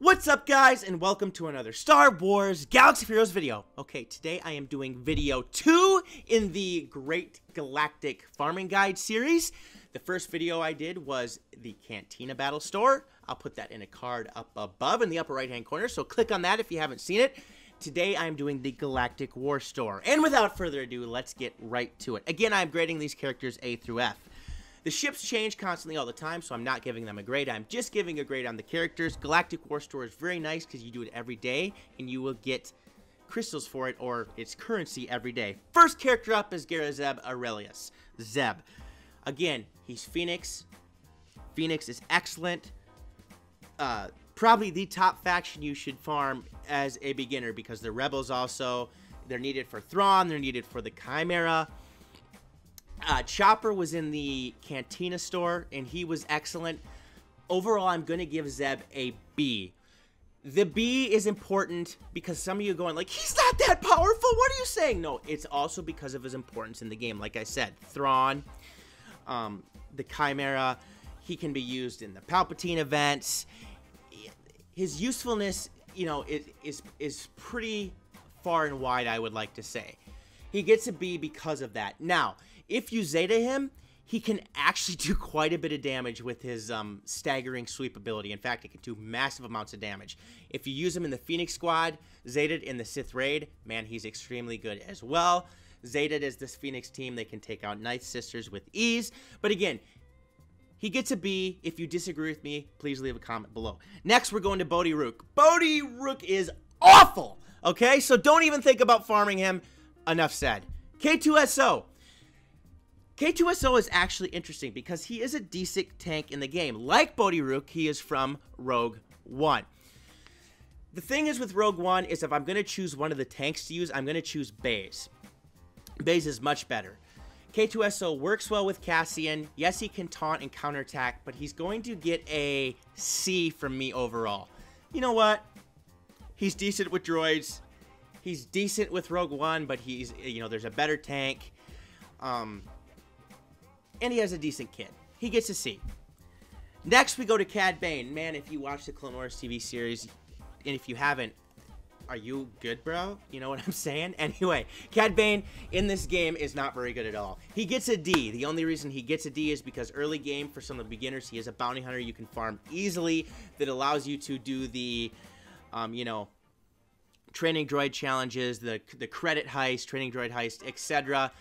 What's up, guys, and welcome to another Star Wars Galaxy of Heroes video. Okay, today I am doing video 2 in the Great Galactic Farming Guide series. The first video I did was the Cantina Battle Store. I'll put that in a card up above in the upper right-hand corner, so click on that if you haven't seen it. Today I'm doing the Galactic War Store. And without further ado, let's get right to it. Again, I'm grading these characters A through F. The ships change constantly all the time, so I'm not giving them a grade. I'm just giving a grade on the characters. Galactic War Store is very nice because you do it every day, and you will get crystals for it, or its currency, every day. First character up is Garazeb Orrelios. Zeb. Again, he's Phoenix. Phoenix is excellent. Probably the top faction you should farm as a beginner, because the Rebels also, they're needed for Thrawn, they're needed for the Chimera. Chopper was in the Cantina store, and he was excellent. Overall, I'm going to give Zeb a B. The B is important because some of you are going like, he's not that powerful. What are you saying? No, it's also because of his importance in the game. Like I said, Thrawn, the Chimera, he can be used in the Palpatine events. His usefulness, you know, is pretty far and wide, I would like to say. He gets a B because of that. Now, if you Zeta him, he can actually do quite a bit of damage with his staggering sweep ability. In fact, he can do massive amounts of damage. If you use him in the Phoenix Squad, Zetaed in the Sith Raid, man, he's extremely good as well. Zetaed as this Phoenix team, they can take out Night Sisters with ease. But again, he gets a B. If you disagree with me, please leave a comment below. Next, we're going to Bode Rook. Bode Rook is awful, okay? So don't even think about farming him. Enough said. K2SO. K2SO is actually interesting because he is a decent tank in the game. Like Bode Rook, he is from Rogue One. The thing is with Rogue One is if I'm going to choose one of the tanks to use, I'm going to choose Baze. Baze is much better. K2SO works well with Cassian. Yes, he can taunt and counterattack, but he's going to get a C from me overall. You know what? He's decent with droids. He's decent with Rogue One, but he's, you know, there's a better tank. And he has a decent kit. He gets a C. Next, we go to Cad Bane. Man, if you watch the Clone Wars TV series, and if you haven't, are you good, bro? You know what I'm saying? Anyway, Cad Bane in this game is not very good at all. He gets a D. The only reason he gets a D is because early game, for some of the beginners, he is a bounty hunter you can farm easily that allows you to do the, you know, training droid challenges, the credit heist, training droid heist, etc.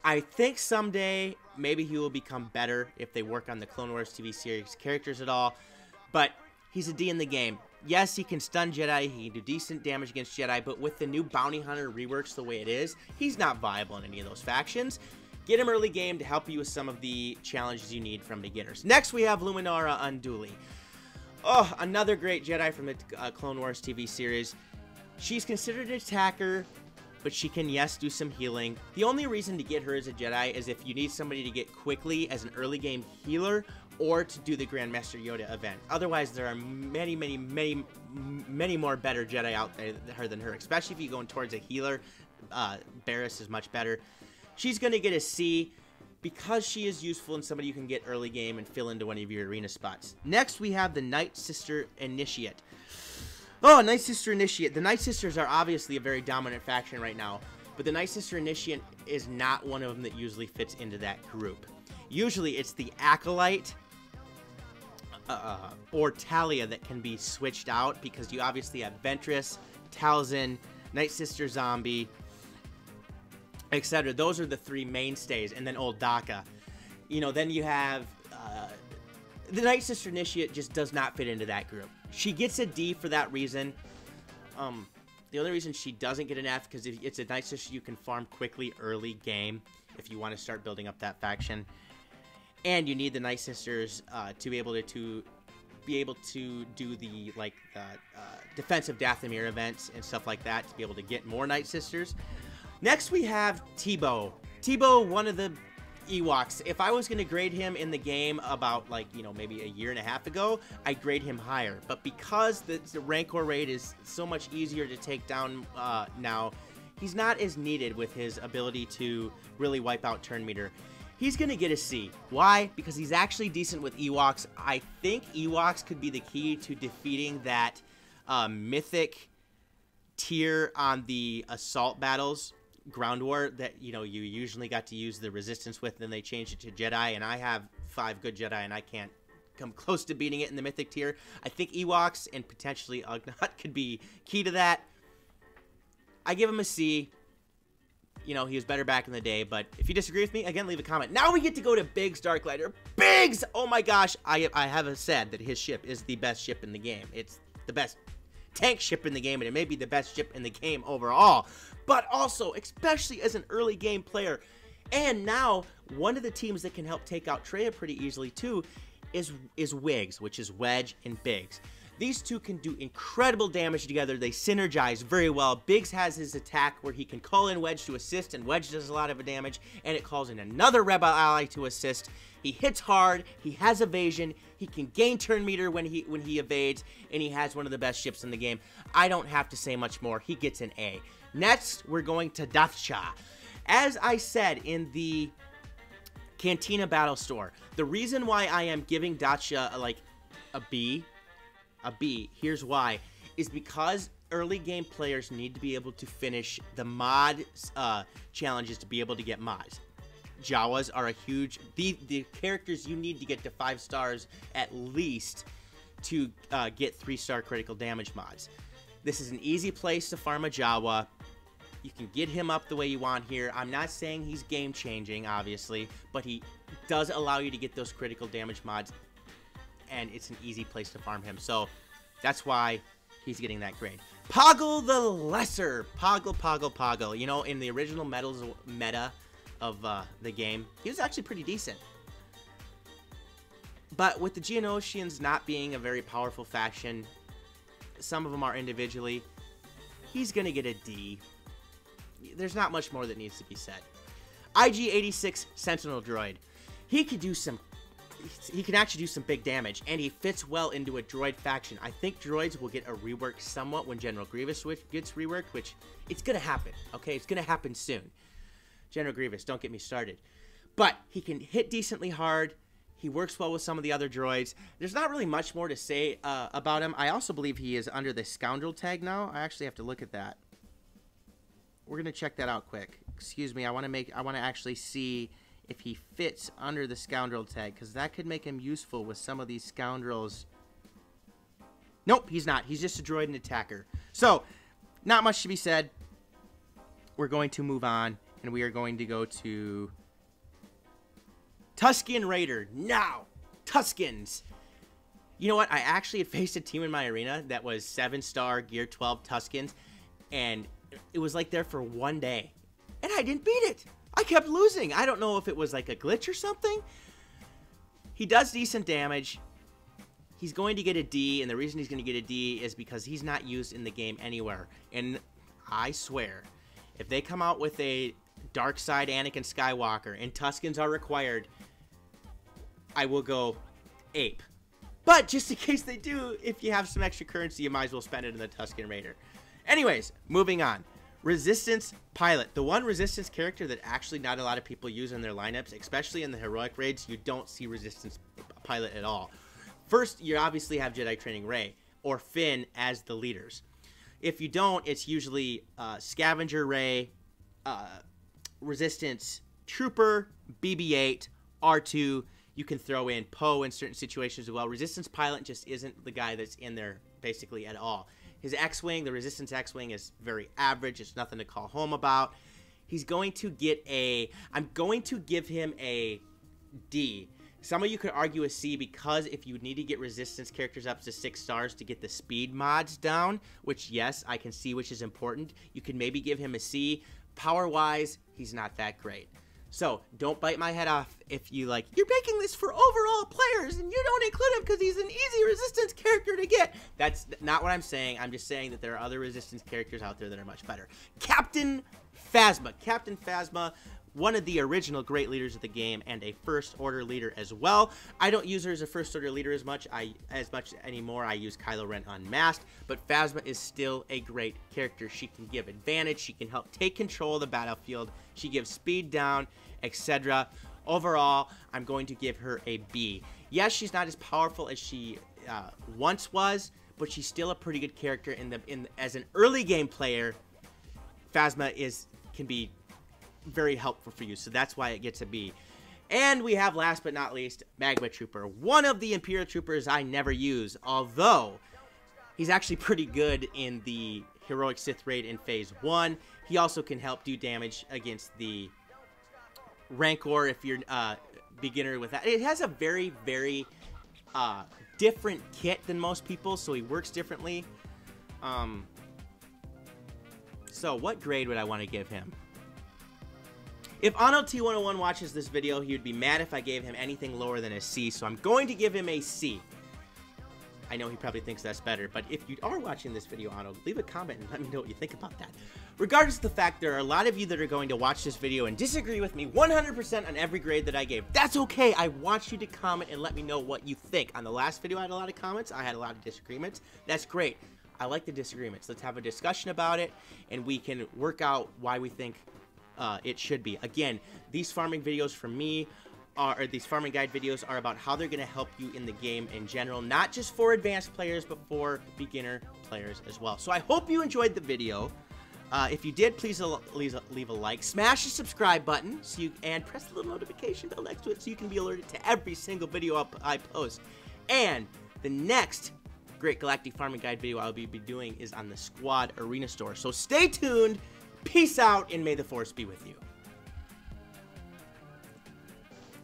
I think someday maybe he will become better if they work on the Clone Wars TV series characters at all, but he's a D in the game. Yes, he can stun Jedi, he can do decent damage against Jedi, but with the new bounty hunter reworks the way it is, he's not viable in any of those factions. Get him early game to help you with some of the challenges you need from beginners. Next, we have Luminara Unduli. Oh, another great Jedi from the Clone Wars TV series. She's considered an attacker, but she can, yes, do some healing. The only reason to get her as a Jedi is if you need somebody to get quickly as an early game healer or to do the Grandmaster Yoda event. Otherwise, there are many more better Jedi out there than her, especially if you're going towards a healer. Barriss is much better. She's going to get a C because she is useful and somebody you can get early game and fill into one of your arena spots. Next, we have the Night Sister Initiate. Oh, Night Sister Initiate. The Night Sisters are obviously a very dominant faction right now, but the Night Sister Initiate is not one of them that usually fits into that group. Usually it's the Acolyte or Talia that can be switched out, because you obviously have Ventress, Talzin, Night Sister Zombie, etc. Those are the three mainstays, and then Old Daka. You know, then you have the Night Sister Initiate just does not fit into that group. She gets a D for that reason. The only reason she doesn't get an F because it's a Night Sister you can farm quickly early game if you want to start building up that faction, and you need the Night Sisters to be able to do the defensive Dathomir events and stuff like that to be able to get more Night Sisters. Next we have Tebow. Tebow, one of the Ewoks. If I was going to grade him in the game about, like, you know, maybe a year and a half ago, I'd grade him higher. But because the Rancor raid is so much easier to take down now, he's not as needed with his ability to really wipe out turn meter. He's going to get a C. Why? Because he's actually decent with Ewoks. I think Ewoks could be the key to defeating that mythic tier on the assault battles, ground war, that, you know, you usually got to use the resistance with, then they changed it to Jedi, and I have 5 good Jedi, and I can't come close to beating it in the mythic tier. I think Ewoks and potentially Ugnaught could be key to that. I give him a C. You know, he was better back in the day, but if you disagree with me, again, leave a comment. Now we get to go to Biggs Darklighter. Biggs! Oh my gosh, I have said that his ship is the best ship in the game. It's the best tank ship in the game, and it may be the best ship in the game overall. But also, especially as an early game player, and now one of the teams that can help take out Traya pretty easily too is WIGS, which is Wedge and Biggs. These two can do incredible damage together. They synergize very well. Biggs has his attack where he can call in Wedge to assist, and Wedge does a lot of damage, and it calls in another Rebel ally to assist. He hits hard, he has evasion, he can gain turn meter when he evades, and he has one of the best ships in the game. I don't have to say much more. He gets an A. Next, we're going to Dathcha. As I said in the Cantina Battle Store, the reason why I am giving Dathcha like a B, here's why, is because early game players need to be able to finish the mod challenges to be able to get mods. Jawas are a huge, the characters you need to get to 5 stars at least to get 3-star critical damage mods. This is an easy place to farm a Jawa. You can get him up the way you want here. I'm not saying he's game changing, obviously, but he does allow you to get those critical damage mods, and it's an easy place to farm him. So that's why he's getting that grade. Poggle the Lesser. Poggle. You know, in the original meta of the game, he was actually pretty decent. But with the Geonosians not being a very powerful faction, some of them are individually, he's going to get a D. There's not much more that needs to be said. IG-86 Sentinel Droid. He can actually do some big damage, and he fits well into a droid faction. I think droids will get a rework somewhat when General Grievous gets reworked, which it's going to happen, okay? It's going to happen soon. General Grievous, don't get me started. But he can hit decently hard. He works well with some of the other droids. There's not really much more to say about him. I also believe he is under the Scoundrel tag now. I actually have to look at that. We're going to check that out quick. Excuse me, I want to actually see if he fits under the Scoundrel tag, because that could make him useful with some of these Scoundrels. Nope, he's not. He's just a droid and attacker. So, not much to be said. We're going to move on, and we are going to go to Tusken Raider. Now, Tuskens. You know what? I actually had faced a team in my arena that was 7-star Gear 12 Tuskens, and it was like there for one day, and I didn't beat it. I kept losing. I don't know if it was like a glitch or something. He does decent damage. He's going to get a D, and the reason he's going to get a D is because he's not used in the game anywhere. And I swear, if they come out with a Dark Side Anakin Skywalker and Tuskens are required, I will go ape. But just in case they do, if you have some extra currency, you might as well spend it in the Tusken Raider. Anyways, moving on. Resistance Pilot. The one Resistance character that actually not a lot of people use in their lineups, especially in the heroic raids, you don't see Resistance Pilot at all. First, you obviously have Jedi Training Rey or Finn as the leaders. If you don't, it's usually Scavenger Rey, Resistance Trooper, BB-8, R2. You can throw in Poe in certain situations as well. Resistance Pilot just isn't the guy that's in there basically at all. His X-Wing, the Resistance X-Wing, is very average. It's nothing to call home about. He's going to get a... I'm going to give him a D. Some of you could argue a C because if you need to get Resistance characters up to 6 stars to get the speed mods down, which, yes, I can see which is important, you could maybe give him a C. Power-wise, he's not that great. So, don't bite my head off if you like, you're making this for overall players and you don't include him because he's an easy Resistance character to get. That's not what I'm saying. I'm just saying that there are other Resistance characters out there that are much better. Captain Phasma. Captain Phasma, one of the original great leaders of the game and a First Order leader as well. I don't use her as a First Order leader as much anymore. I use Kylo Ren unmasked, but Phasma is still a great character. She can give advantage. She can help take control of the battlefield. She gives speed down, etc. Overall, I'm going to give her a B. Yes, she's not as powerful as she once was, but she's still a pretty good character as an early game player. Phasma can be very helpful for you, so that's why it gets a B. And we have, last but not least, Magma Trooper, one of the Imperial Troopers I never use, although he's actually pretty good in the Heroic Sith Raid in Phase 1. He also can help do damage against the Rancor if you're beginner with that. It has a very, very different kit than most people, so he works differently. So what grade would I want to give him? If Ano T101 watches this video, he would be mad if I gave him anything lower than a C, so I'm going to give him a C. I know he probably thinks that's better, but if you are watching this video, Ano, leave a comment and let me know what you think about that. Regardless of the fact, there are a lot of you that are going to watch this video and disagree with me 100% on every grade that I gave. That's okay. I want you to comment and let me know what you think. On the last video, I had a lot of comments. I had a lot of disagreements. That's great. I like the disagreements. Let's have a discussion about it, and we can work out why we think it should be. Again, these farming videos from me, or these farming guide videos, are about how they're going to help you in the game in general, not just for advanced players, but for beginner players as well. So I hope you enjoyed the video. If you did, please leave a like, smash the subscribe button, and press the little notification bell next to it so you can be alerted to every single video I post. And the next great Galactic Farming Guide video I'll be doing is on the Squad Arena Store. So stay tuned. Peace out, and may the Force be with you.